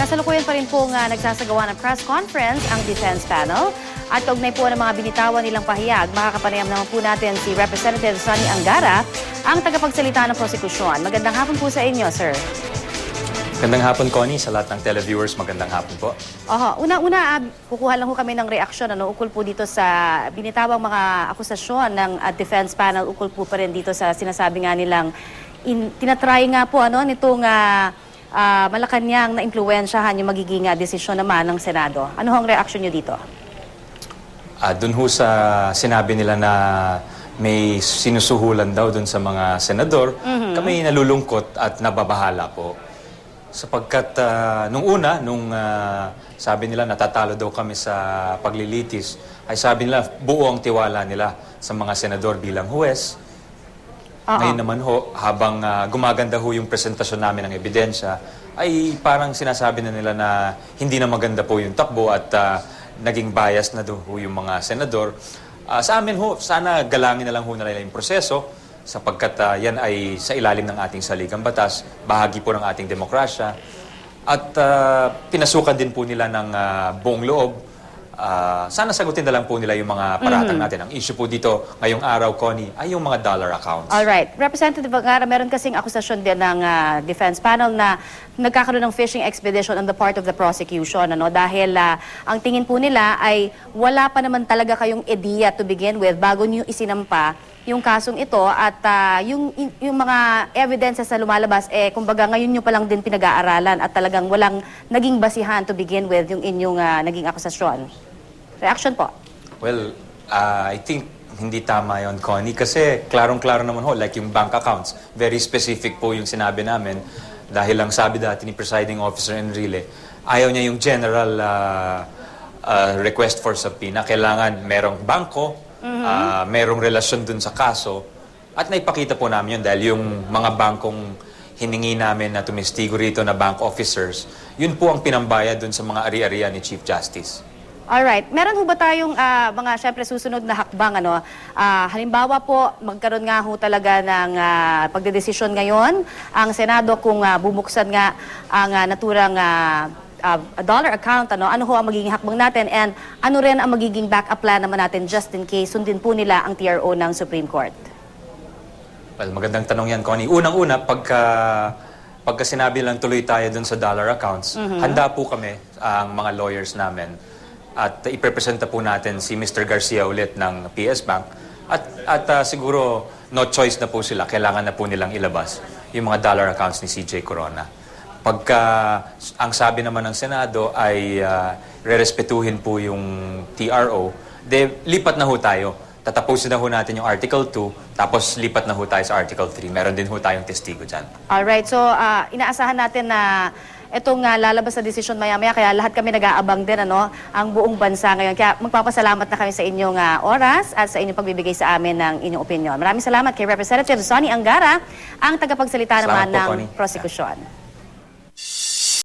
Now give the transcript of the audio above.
Kasalukuyan pa rin po nga nagsasagawa ng press conference ang defense panel. At kaugnay po ng mga binitawan nilang pahayag, makakapanayam naman po natin si Representative Sonny Angara, ang tagapagsalita ng prosekusyon. Magandang hapon po sa inyo, sir. Magandang hapon, Connie, sa lahat ng televiewers. Magandang hapon po. Una-una, kukuha lang ho kami ng reaksyon ukol po dito sa binitawang mga akusasyon ng defense panel, ukol po pa rin dito sa sinasabi nga nilang tinatry nga po nitong Malacanang na impluwensyahan yung magiging desisyon naman ng Senado. Ano ang reaksyon nyo dito? Doon ho sa sinabi nila na may sinusuhulan daw doon sa mga senador, kami nalulungkot at nababahala po. Sapagkat nung sabi nila natatalo daw kami sa paglilitis, ay sabi nila buo ang tiwala nila sa mga senador bilang huwes. Ngayon naman ho, habang gumaganda ho yung presentasyon namin ng ebidensya, ay parang sinasabi na nila na hindi na maganda po yung takbo at naging bias na doon ho yung mga senador. Sa amin ho, sana galangin na lang ho nila yung proseso sapagkat yan ay sa ilalim ng ating saligang batas, bahagi po ng ating demokrasya. At pinasukan din po nila ng buong loob. Sana sagutin na lang po nila yung mga paratang natin. Ang issue po dito ngayong araw, Connie, ay yung mga dollar accounts. Alright. Representative Angara, meron kasing akusasyon din ng defense panel na nagkakaroon ng fishing expedition on the part of the prosecution. Dahil ang tingin po nila ay wala pa naman talaga kayong ideya to begin with bago niyo isinampa yung kasong ito at yung mga evidences na lumalabas, kumbaga ngayon nyo pa lang din pinag-aaralan at talagang walang naging basihan to begin with yung inyong naging akusasyon. Reaction po? Well, I think hindi tama yon, Connie, kasi klarong-klaro naman ho, like yung bank accounts, very specific po yung sinabi namin dahil lang sabi dati ni Presiding Officer Enrile, ayaw niya yung general request for subpoena, kailangan merong bangko, merong relasyon dun sa kaso at naipakita po namin yun dahil yung mga bangkong hiningi namin na tumistigo rito na bank officers, yun po ang pinambayad dun sa mga ari-arian ni Chief Justice. Alright. Meron ho ba tayong mga syempre susunod na hakbang? Halimbawa po, magkaroon nga ho talaga ng pagdedesisyon ngayon ang Senado kung bubuksan nga ang naturang dollar account, ano ho ang magiging hakbang natin and ano rin ang magiging backup plan naman natin just in case sundin po nila ang TRO ng Supreme Court? Well, magandang tanong yan, Connie. Unang-una, pagka sinabi lang tuloy tayo dun sa dollar accounts, handa po kami, ang mga lawyers namin, at iprepresenta po natin si Mr. Garcia ulit ng PS Bank at siguro no choice na po sila, kailangan na po nilang ilabas yung mga dollar accounts ni CJ Corona. Pagka ang sabi naman ng Senado ay rerespetuhin po yung TRO, lipat na ho tayo. Tatapusin na ho natin yung Article 2, tapos lipat na ho tayo sa Article 3. Meron din ho tayong testigo dyan. Alright, so inaasahan natin na itong lalabas na desisyon maya-maya, kaya lahat kami nag-aabang din ang buong bansa ngayon. Kaya magpapasalamat na kami sa inyong oras at sa inyong pagbibigay sa amin ng inyong opinion. Maraming salamat kay Representative Sonny Angara, ang tagapagsalita naman ng prosekusyon.